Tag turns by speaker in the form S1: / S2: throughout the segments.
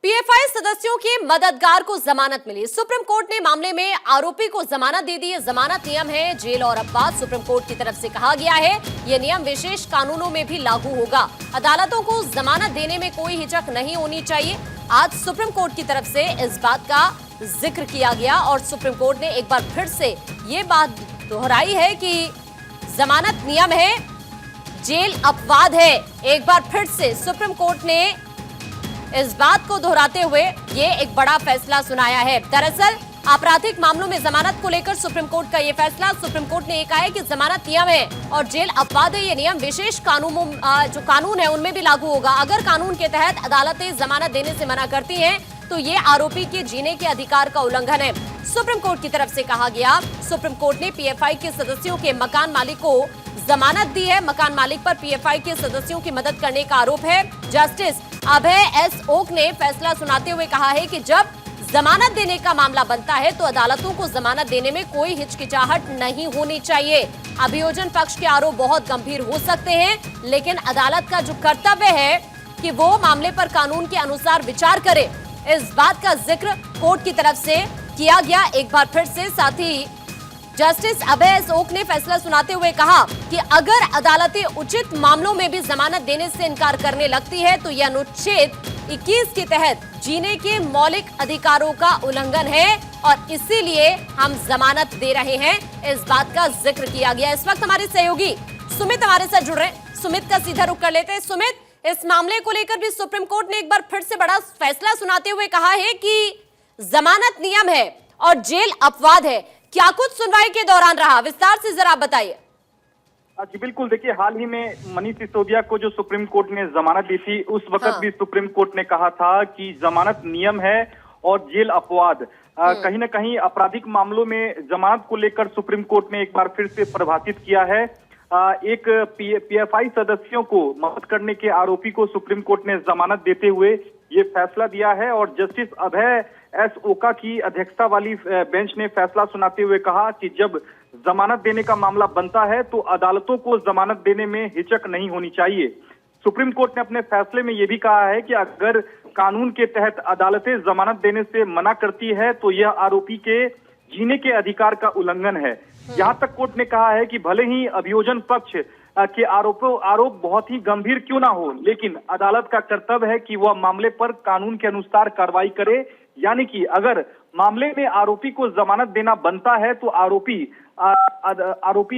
S1: PFI सदस्यों के मददगार को जमानत मिली। सुप्रीम कोर्ट ने मामले में आरोपी को जमानत दे दी। जमानत नियम है जेल और अपवाद। सुप्रीम कोर्ट की तरफ से कहा गया है यह नियम विशेष कानूनों में भी लागू होगा। अदालतों को जमानत देने में कोई हिचक नहीं होनी चाहिए। आज सुप्रीम कोर्ट की तरफ से इस बात का जिक्र किया गया और सुप्रीम कोर्ट ने एक बार फिर से ये बात दोहराई है कि जमानत नियम है, जेल अपवाद है। एक बार फिर से सुप्रीम कोर्ट ने इस बात को दोहराते हुए ये एक बड़ा फैसला सुनाया है। दरअसल आपराधिक मामलों में जमानत को लेकर सुप्रीम कोर्ट का ये फैसला। सुप्रीम कोर्ट ने ये कहा है कि जमानत नियम है और जेल अपवाद है। ये नियम विशेष कानूनों जो कानून है उनमें भी लागू होगा। अगर कानून के तहत अदालतें जमानत देने से मना करती हैं तो ये आरोपी के जीने के अधिकार का उल्लंघन है। सुप्रीम कोर्ट की तरफ से कहा गया। सुप्रीम कोर्ट ने पीएफआई के सदस्यों के मकान मालिक को जमानत दी है। मकान मालिक पर पीएफआई के सदस्यों की मदद करने का आरोप है। जस्टिस अभय एस ओक ने फैसला सुनाते हुए कहा है कि जब जमानत देने का मामला बनता है तो अदालतों को जमानत देने में कोई हिचकिचाहट नहीं होनी चाहिए। अभियोजन पक्ष के आरोप बहुत गंभीर हो सकते हैं, लेकिन अदालत का जो कर्तव्य है कि वो मामले पर कानून के अनुसार विचार करे, इस बात का जिक्र कोर्ट की तरफ से किया गया। एक बार फिर से साथ ही जस्टिस अभय एस ओक ने फैसला सुनाते हुए कहा कि अगर अदालतें उचित मामलों में भी जमानत देने से इनकार करने लगती है तो यह अनुच्छेद 21 के तहत जीने के मौलिक अधिकारों का उल्लंघन है और इसीलिए हम जमानत दे रहे हैं। इस बात का जिक्र किया गया। इस वक्त हमारे सहयोगी सुमित हमारे साथ जुड़ रहे हैं। सुमित का सीधा रुख कर लेते हैं। सुमित, इस मामले को लेकर भी सुप्रीम कोर्ट ने एक बार फिर से बड़ा फैसला सुनाते हुए कहा है कि जमानत नियम है और जेल अपवाद है। क्या कुछ सुनवाई के दौरान रहा, विस्तार से जरा बताइए।
S2: जी बिल्कुल, देखिए हाल ही में मनीष सिसोदिया को जो सुप्रीम कोर्ट ने जमानत दी थी उस वक्त भी सुप्रीम कोर्ट ने कहा था कि जमानत नियम है और जेल अपवाद। कहीं ना कहीं आपराधिक मामलों में जमानत को लेकर सुप्रीम कोर्ट ने एक बार फिर से परिभाषित किया है। एक पीएफआई सदस्यों को मदद करने के आरोपी को सुप्रीम कोर्ट ने जमानत देते हुए ये फैसला दिया है और जस्टिस अभय एस ओका की अध्यक्षता वाली बेंच ने फैसला सुनाते हुए कहा कि जब जमानत देने का मामला बनता है तो अदालतों को जमानत देने में हिचक नहीं होनी चाहिए। सुप्रीम कोर्ट ने अपने फैसले में यह भी कहा है कि अगर कानून के तहत अदालतें जमानत देने से मना करती है तो यह आरोपी के जीने के अधिकार का उल्लंघन है। यहाँ तक कोर्ट ने कहा है कि भले ही अभियोजन पक्ष के आरोप बहुत ही गंभीर क्यों ना हो, लेकिन अदालत का कर्तव्य है कि वह मामले पर कानून के अनुसार कार्रवाई करे। यानी कि अगर मामले में आरोपी को जमानत देना बनता है तो आरोपी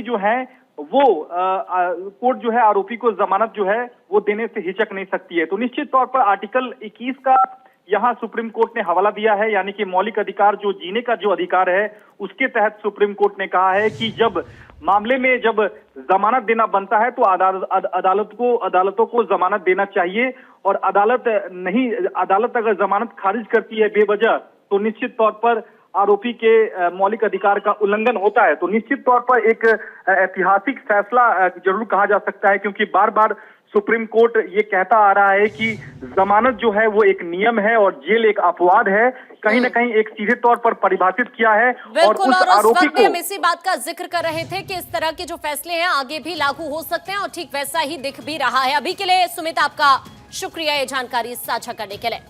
S2: जो है वो कोर्ट जो है आरोपी को जमानत जो है वो देने से हिचक नहीं सकती है। तो निश्चित तौर पर आर्टिकल 21 का यहाँ सुप्रीम कोर्ट ने हवाला दिया है, यानी कि मौलिक अधिकार जो जीने का जो अधिकार है उसके तहत सुप्रीम कोर्ट ने कहा है कि जब मामले में जब जमानत देना बनता है तो अदालतों को जमानत देना चाहिए और अदालत अगर जमानत खारिज करती है बेवजह तो निश्चित तौर पर आरोपी के मौलिक अधिकार का उल्लंघन होता है। तो निश्चित तौर पर एक ऐतिहासिक फैसला जरूर कहा जा सकता है, क्योंकि बार बार सुप्रीम कोर्ट ये कहता आ रहा है कि जमानत जो है वो एक नियम है और जेल एक अपवाद है। कहीं ना कहीं एक सीधे तौर पर परिभाषित किया है और उस आरोपी को
S1: हम इसी बात का जिक्र कर रहे थे कि इस तरह के जो फैसले हैं आगे भी लागू हो सकते हैं और ठीक वैसा ही दिख भी रहा है। अभी के लिए सुमित आपका शुक्रिया ये जानकारी साझा करने के लिए।